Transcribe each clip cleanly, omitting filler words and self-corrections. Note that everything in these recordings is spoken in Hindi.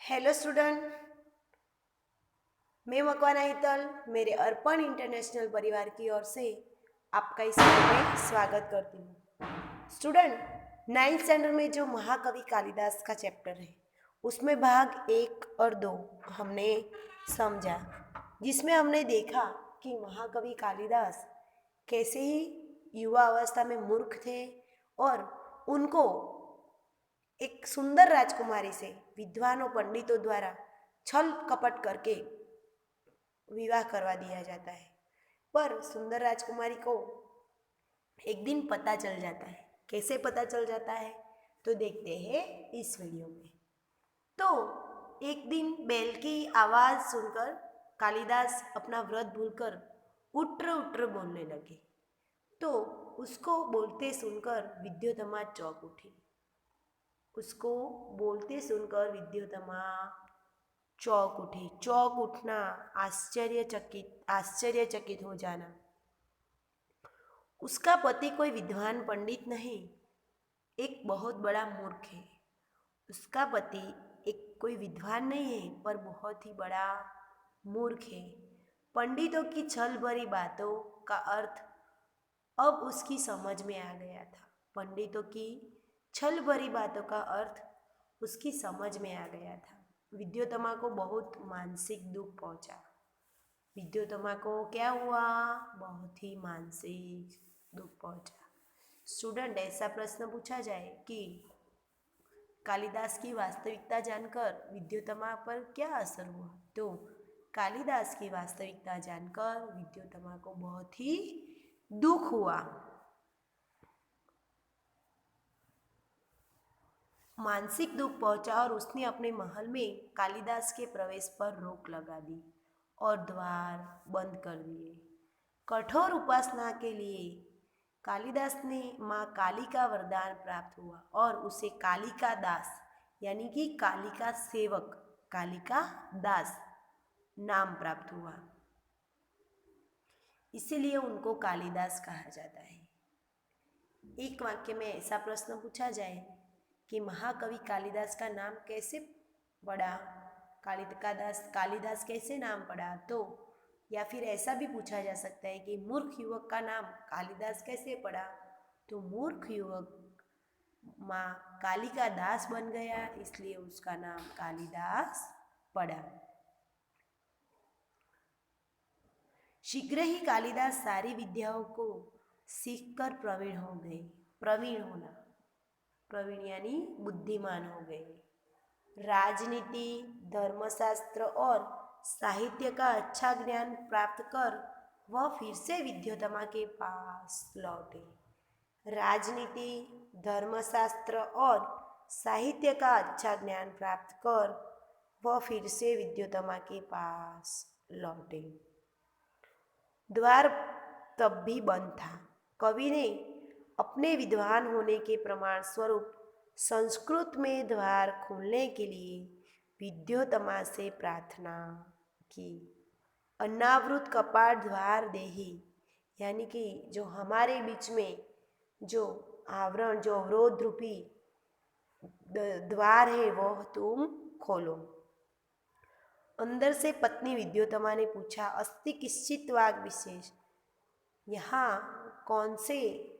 Hello student. मैं मकवाना हितल मेरे अर्पण इंटरनेशनल परिवार की ओर से आपका इस में स्वागत करती हूँ। स्टूडेंट, नाइन्थ स्टैंडर्ड में जो महाकवि कालिदास का चैप्टर है उसमें भाग 1 और 2 हमने समझा, जिसमें हमने देखा कि महाकवि कालिदास कैसे ही युवा अवस्था में मूर्ख थे और उनको एक सुंदर राजकुमारी से विद्वानों पंडितों द्वारा छल कपट करके विवाह करवा दिया जाता है। पर सुंदर राजकुमारी को एक दिन पता चल जाता है। कैसे पता चल जाता है तो देखते हैं इस वीडियो में। तो एक दिन बैल की आवाज़ सुनकर कालिदास अपना व्रत भूलकर उट्र उट्र बोलने लगे। तो उसको बोलते सुनकर विद्योतमा चौंक उठी। उसको बोलते सुनकर विद्योतमा चौंक उठी। चौंक उठना, आश्चर्यचकित हो जाना। उसका पति कोई विद्वान पंडित नहीं, एक बहुत बड़ा मूर्ख है। उसका पति एक कोई विद्वान नहीं है पर बहुत ही बड़ा मूर्ख है। पंडितों की छल भरी बातों का अर्थ अब उसकी समझ में आ गया था। पंडितों की छल भरी बातों का अर्थ उसकी समझ में आ गया था। विद्योतमा को बहुत मानसिक दुख पहुंचा। विद्योतमा को क्या हुआ? बहुत ही मानसिक दुख पहुंचा। स्टूडेंट, ऐसा प्रश्न पूछा जाए कि कालिदास की वास्तविकता जानकर विद्योतमा पर क्या असर हुआ, तो कालिदास की वास्तविकता जानकर विद्योतमा को बहुत ही दुख हुआ। मानसिक दुख पहुंचा और उसने अपने महल में कालिदास के प्रवेश पर रोक लगा दी और द्वार बंद कर दिए। कठोर उपासना के लिए कालिदास ने माँ काली का वरदान प्राप्त हुआ और उसे कालिका दास यानी कि कालिका सेवक, कालिका दास नाम प्राप्त हुआ। इसीलिए उनको कालिदास कहा जाता है। एक वाक्य में ऐसा प्रश्न पूछा जाए कि महाकवि कालिदास का नाम कैसे पड़ा, कालिदास कैसे नाम पड़ा, तो या फिर ऐसा भी पूछा जा सकता है कि मूर्ख युवक का नाम कालिदास कैसे पड़ा, तो मूर्ख युवक माँ काली का दास बन गया, इसलिए उसका नाम कालिदास पड़ा। शीघ्र ही कालिदास सारी विद्याओं को सीखकर प्रवीण हो गए। प्रवीण होना, प्रवीण यानी बुद्धिमान हो गए। राजनीति, धर्मशास्त्र और साहित्य का अच्छा ज्ञान प्राप्त कर वह फिर से विद्योतमा के पास लौटे। राजनीति, धर्मशास्त्र और साहित्य का अच्छा ज्ञान प्राप्त कर वह फिर से विद्योतमा के पास लौटे। द्वार तब भी बंद था। कवि ने अपने विद्वान होने के प्रमाण स्वरूप संस्कृत में द्वार खोलने के लिए विद्योतमा से प्रार्थना की। अनावृत कपाट द्वार देहि, यानी कि जो हमारे बीच में जो आवरण, जो अवरोध रूपी द्वार है वह तुम खोलो। अंदर से पत्नी विद्योतमा ने पूछा, अस्ति किश्चित वाग विशेष, यहाँ कौन से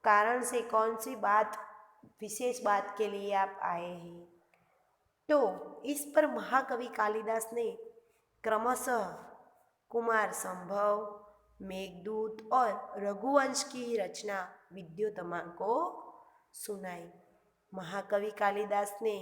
कारण से, कौन सी बात, विशेष बात के लिए आप आए हैं? तो इस पर महाकवि कालिदास ने क्रमशः कुमार संभव, मेघदूत और रघुवंश की रचना विद्योतमा को सुनाई। महाकवि कालिदास ने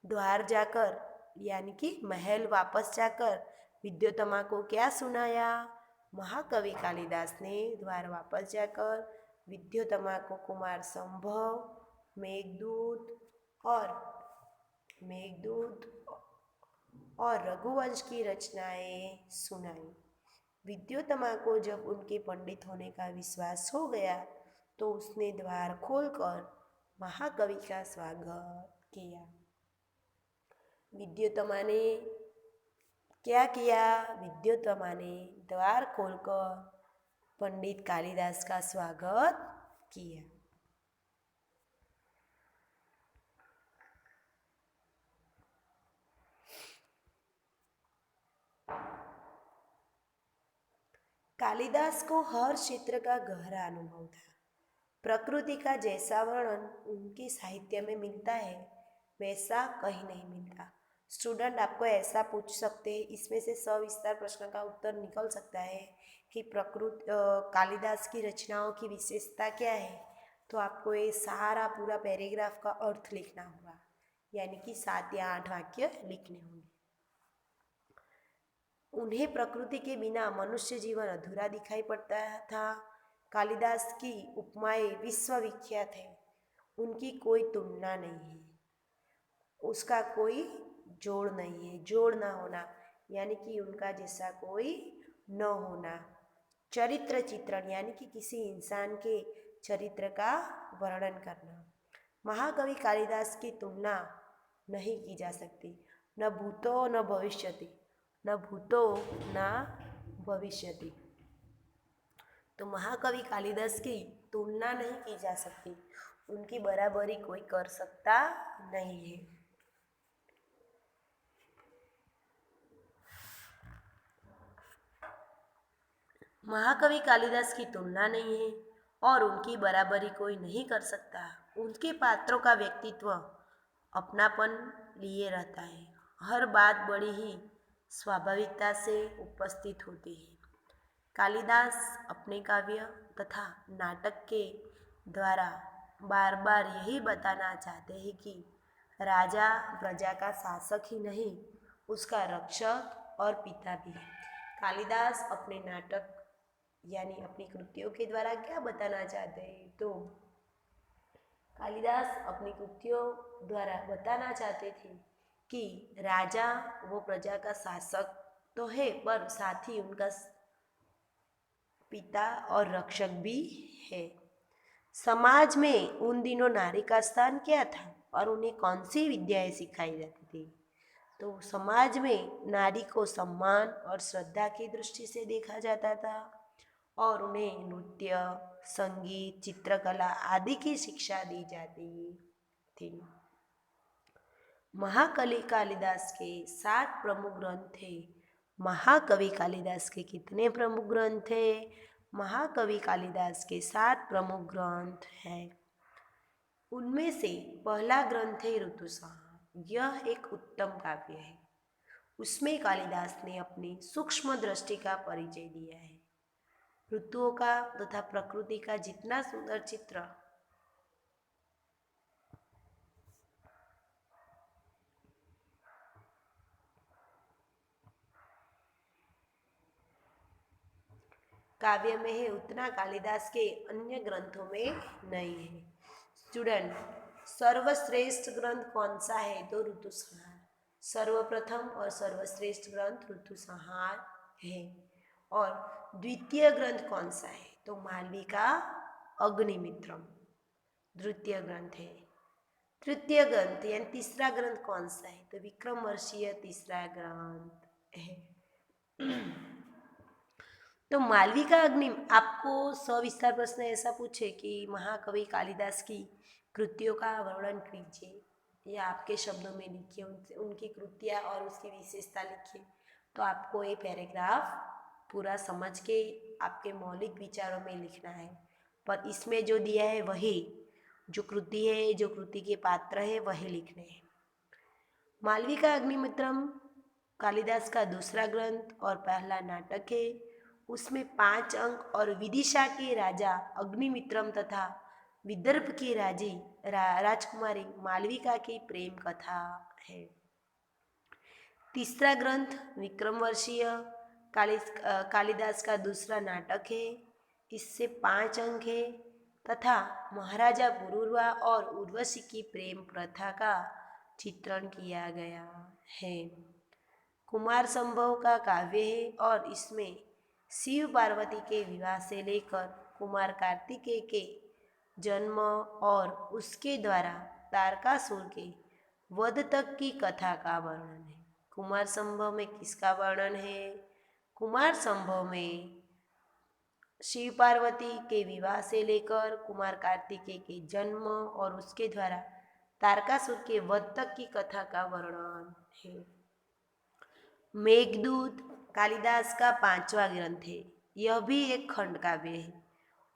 द्वार जाकर यानी कि महल वापस जाकर विद्योतमा को क्या सुनाया? महाकवि कालिदास ने द्वार वापस जाकर विद्योतमा को कुमार संभव, मेघदूत और रघुवंश की रचनाएं सुनाई। विद्योतमा को जब उनके पंडित होने का विश्वास हो गया तो उसने द्वार खोलकर महाकवि का स्वागत किया। विद्योतमा ने क्या किया? विद्योतमा ने द्वार खोलकर पंडित कालिदास का स्वागत किया। कालिदास को हर क्षेत्र का गहरा अनुभव था। प्रकृति का जैसा वर्णन उनके साहित्य में मिलता है वैसा कहीं नहीं मिलता। स्टूडेंट आपको ऐसा पूछ सकते हैं, इसमें से सविस्तार प्रश्न का उत्तर निकल सकता है कि कालिदास की रचनाओं की विशेषता क्या है। तो आपको ये सारा पूरा पैराग्राफ का अर्थ लिखना होगा, यानी कि 7 या 8 वाक्य लिखने होंगे। उन्हें प्रकृति के बिना मनुष्य जीवन अधूरा दिखाई पड़ता था। कालिदास की उपमाएं विश्वविख्यात है, उनकी कोई तुलना नहीं है, उसका कोई जोड़ नहीं है। जोड़ ना होना यानी कि उनका जैसा कोई न होना। चरित्र चित्रण यानी कि किसी इंसान के चरित्र का वर्णन करना। महाकवि कालिदास की तुलना नहीं की जा सकती, न भूतो न भविष्यति, न भूतो न भविष्यति। तो महाकवि कालिदास की तुलना नहीं की जा सकती, उनकी बराबरी कोई कर सकता नहीं है। महाकवि कालिदास की तुलना नहीं है और उनकी बराबरी कोई नहीं कर सकता। उनके पात्रों का व्यक्तित्व अपनापन लिए रहता है, हर बात बड़ी ही स्वाभाविकता से उपस्थित होती है। कालिदास अपने काव्य तथा नाटक के द्वारा बार बार यही बताना चाहते हैं कि राजा प्रजा का शासक ही नहीं, उसका रक्षक और पिता भी है। कालिदास अपने नाटक यानी अपनी कृतियों के द्वारा क्या बताना चाहते हैं, तो कालिदास अपनी कृतियों द्वारा बताना चाहते थे कि राजा वो प्रजा का शासक तो है, पर साथ ही उनका पिता और रक्षक भी है। समाज में उन दिनों नारी का स्थान क्या था और उन्हें कौन सी विद्याएं सिखाई जाती थी? तो समाज में नारी को सम्मान और श्रद्धा की दृष्टि से देखा जाता था और उन्हें नृत्य, संगीत, चित्रकला आदि की शिक्षा दी जाती थी। महाकवि कालिदास के 7 प्रमुख ग्रंथ थे। महाकवि कालिदास के कितने प्रमुख ग्रंथ थे? महाकवि कालिदास के 7 प्रमुख ग्रंथ हैं। उनमें से पहला ग्रंथ है ऋतुसंहार। यह एक उत्तम काव्य है। उसमें कालिदास ने अपनी सूक्ष्म दृष्टि का परिचय दिया है। ऋतुओं का तथा प्रकृति का जितना सुंदर चित्र काव्य में है उतना कालिदास के अन्य ग्रंथों में नहीं है। स्टूडेंट, सर्वश्रेष्ठ ग्रंथ कौन सा है? तो ऋतुसंहार सर्वप्रथम और सर्वश्रेष्ठ ग्रंथ ऋतुसंहार है। और द्वितीय ग्रंथ कौन सा है? तो मालवी का अग्निमित्रम द्वितीय ग्रंथ है। तृतीय ग्रंथ यानी तीसरा ग्रंथ कौन सा है? तो विक्रमवर्षीय तीसरा ग्रंथ है। तो मालवी का अग्नि, आपको सविस्तार प्रश्न ऐसा पूछे कि महाकवि कालिदास की कृतियों का वर्णन कीजिए या आपके शब्दों में लिखिए, उनकी कृतियाँ और उसकी विशेषता लिखिए, तो आपको ये पैराग्राफ पूरा समझ के आपके मौलिक विचारों में लिखना है। पर इसमें जो दिया है वही, जो कृति है, जो कृति के पात्र है वही लिखने हैं। मालवी का अग्निमित्रम कालिदास का दूसरा ग्रंथ और पहला नाटक है। उसमें 5 अंक और विदिशा के राजा अग्निमित्रम तथा विदर्भ की राजकुमारी मालविका की प्रेम कथा है। तीसरा ग्रंथ विक्रमवर्षीय कालिदास का दूसरा नाटक है। इससे 5 अंक है तथा महाराजा पुरूरवा और उर्वशी की प्रेम प्रथा का चित्रण किया गया है। कुमार संभव का काव्य है और इसमें शिव पार्वती के विवाह से लेकर कुमार कार्तिकेय के जन्म और उसके द्वारा तारकासुर के वध तक की कथा का वर्णन है। कुमार संभव में किसका वर्णन है? कुमार संभव में शिव पार्वती के विवाह से लेकर कुमार कार्तिकेय के जन्म और उसके द्वारा तारकासुर के वध तक की कथा का वर्णन है। मेघदूत कालिदास का 5वां ग्रंथ है। यह भी एक खंड काव्य है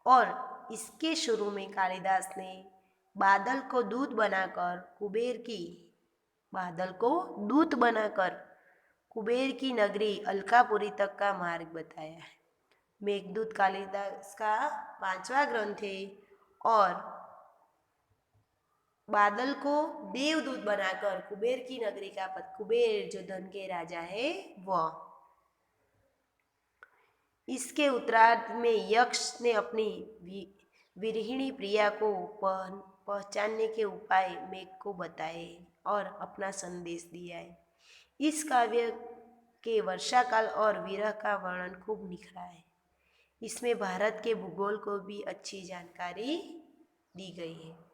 और इसके शुरू में कालिदास ने बादल को दूत बनाकर कुबेर की नगरी अलकापुरी तक का मार्ग बताया है। मेघदूत कालिदास का 5वां ग्रंथ है और बादल को देवदूत बनाकर कुबेर की नगरी का कुबेर जो धन के राजा है वह। इसके उत्तरार्ध में यक्ष ने अपनी विरहिणी प्रिया को पहचानने के उपाय मेघ को बताए और अपना संदेश दिया है। इस काव्य के वर्षाकाल और विरह का वर्णन खूब निखरा है। इसमें भारत के भूगोल को भी अच्छी जानकारी दी गई है।